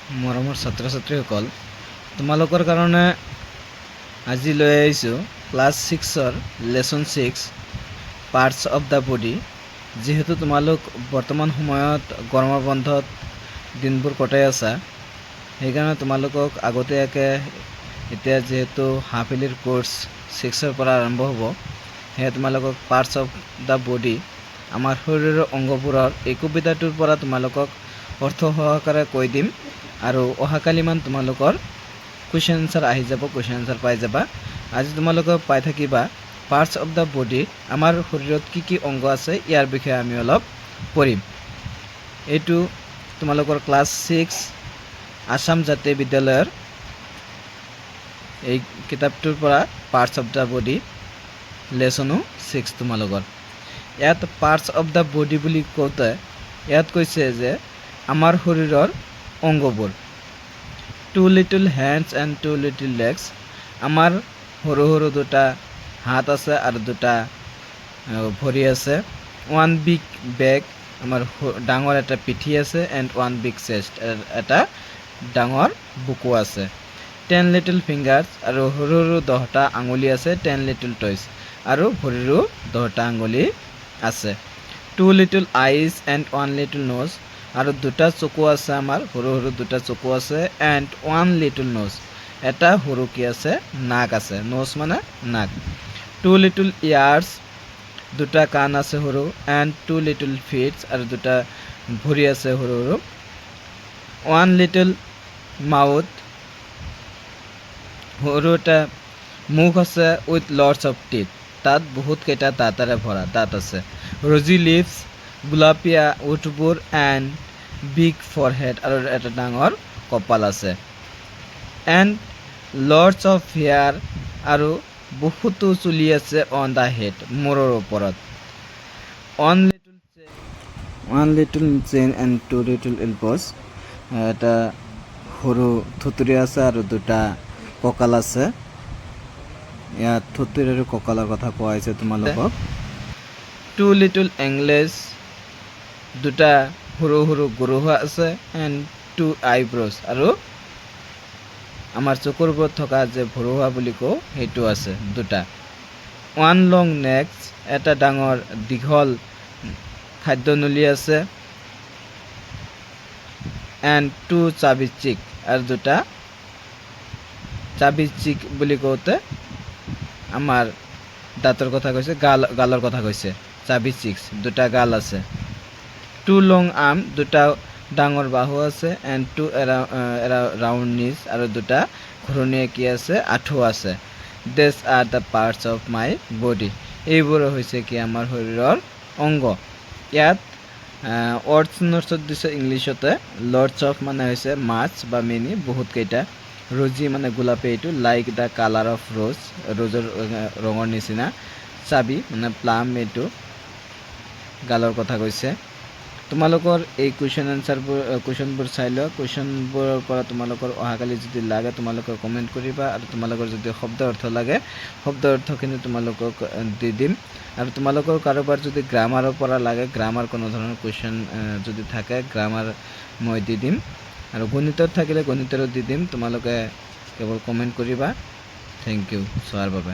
মৰমৰ ছাত্ৰ ছাত্ৰীসকল, তোমালোকৰ কাৰণে আজি লৈ আহিছোঁ ক্লাছ 6ৰ lesson 6 parts of the body. যিহেতু তোমালোক বৰ্তমান সময়ত গৰমৰ বন্ধত দিনবোৰ কটাই আছা, সেইকাৰণে তোমালোকক আগতীয়াকৈ এতিয়া যিহেতু হাফ ইয়াৰলিৰ কোৰ্ছ 6ৰ পৰা আৰম্ভ হ'ব, সেয়ে তোমালোকক পাৰ্টছ অফ দ্য বডি আমাৰ শৰীৰৰ অংগবোৰৰ এই কবিতাটোৰ পৰা তোমালোকক অৰ্থ সহকাৰে কৈ দিম আৰু অহাকালিমান তোমালোকৰ কুৱেশ্যন এনচাৰ আহি যাব, কুৱেশ্যন এনচাৰ পাই যাবা। আজি তোমালোকে পাই থাকিবা পাৰ্টছ অফ দ্য বডি, আমাৰ শৰীৰত কি কি অংগ আছে ইয়াৰ বিষয়ে আমি অলপ পঢ়িম। এইটো তোমালোকৰ ক্লাছ 6 আসাম জাতীয় বিদ্যালয়ৰ এই কিতাপটোৰ পৰা পাৰ্টছ অফ দ্য বডি লেচনো 6 তোমালোকৰ। ইয়াত পাৰ্টছ অফ দ্য বডি বুলি কওঁতে ইয়াত কৈছে যে আমাৰ শৰীৰৰ অংগবোৰ, 2 little hands and 2 little legs, আমাৰ সৰু সৰু দুটা হাত আছে আৰু দুটা ভৰি আছে। 1 বিগ বেক, আমাৰ ডাঙৰ এটা পিঠি আছে। এণ্ড 1 বিগ চেষ্ট, এটা ডাঙৰ বুকু আছে। 10 লিটল ফিংগাৰ্ছ, আৰু সৰু সৰু 10টা আঙুলি আছে। 10 লিটল টয়ছ, আৰু ভৰিৰো 10টা আঙুলি আছে। 2 little eyes and 1 little nose, আৰু দুটা চকু আছে, আমাৰ সৰু সৰু দুটা চকু আছে। এণ্ড 1 লিটল নোজ, এটা সৰু কি আছে, নাক আছে। নোজ মানে নাক। 2 লিটল ইয়াৰ্ছ, দুটা কাণ আছে সৰু। এণ্ড 2 লিটল ফিটছ, আৰু দুটা ভৰি আছে সৰু সৰু। 1 লিটল মাউথ, সৰু এটা মুখ আছে উইথ লটছ অফ টিথ, তাত বহুত কেইটা দাঁতেৰে ভৰা দাঁত আছে। ৰজি লিভছ, গোলাপীয়া ওঠবোৰ। এণ্ড বিগ ফৰহেড, আৰু এটা ডাঙৰ কপাল আছে। এণ্ড লটছ অফ হেয়াৰ, আৰু বহুতো চুলি আছে অন দ্য হেড, মূৰৰ ওপৰত। 1 লিটল চেইন এণ্ড 2 লিটল এলবছ, এটা সৰু থুতুৰি আছে আৰু দুটা কঁকাল আছে। ইয়াত থুতুৰি আৰু কঁকালৰ কথা কোৱা হৈছে তোমালোকক। 2 লিটল এংলেছ, দুটা সৰু সৰু গৰুহা আছে। এণ্ড 2 আইব্ৰছ, আৰু আমাৰ চকুৰ ওপৰত থকা যে ভৰুৱা বুলি কওঁ সেইটো আছে দুটা। 1 লং নেক্স, এটা ডাঙৰ দীঘল খাদ্যনলী আছে। এণ্ড 2 চাবি চিক, আৰু দুটা চাবি চিক বুলি কওঁতে আমাৰ দাঁতৰ কথা কৈছে, গালৰ কথা কৈছে। চাবি চিক্স, দুটা গাল আছে। 2 লং আৰ্ম, দুটা ডাঙৰ বাহু আছে। এণ্ড 2 ৰাউণ্ড নিজ, আৰু দুটা ঘূৰণীয়া কি আছে, আঁঠু আছে। This are the parts of my body, এইবোৰ হৈছে কি আমাৰ শৰীৰৰ অংগ। ইয়াত ৱৰ্ডছ নোটছত দিছে ইংলিছতে। লটছ অফ মানে হৈছে মাছ বা মেনি, বহুত কেইটা। ৰজি মানে গোলাপী, এইটো like the colour of rose, ৰ'জৰ ৰঙৰ নিচিনা। চাবি মানে প্লাম, এইটো গালৰ কথা কৈছে। তোমালোকৰ এই কুৱেশ্যনবোৰ চাই লোৱা। কুৱেশ্যনবোৰৰ পৰা তোমালোকৰ অহাকালি যদি লাগে তোমালোকে কমেণ্ট কৰিবা, আৰু তোমালোকৰ যদি শব্দ অৰ্থ লাগে শব্দ অৰ্থখিনি তোমালোকক দি দিম। আৰু তোমালোকৰ কাৰোবাৰ যদি গ্ৰামাৰৰ পৰা লাগে, গ্ৰামাৰ কোনো ধৰণৰ কুৱেশ্যন যদি থাকে, গ্ৰামাৰ মই দি দিম। আৰু গণিতত থাকিলে গণিতৰো দি দিম। তোমালোকে কেৱল কমেণ্ট কৰিবা। থেংক ইউ চোৱাৰ বাবে।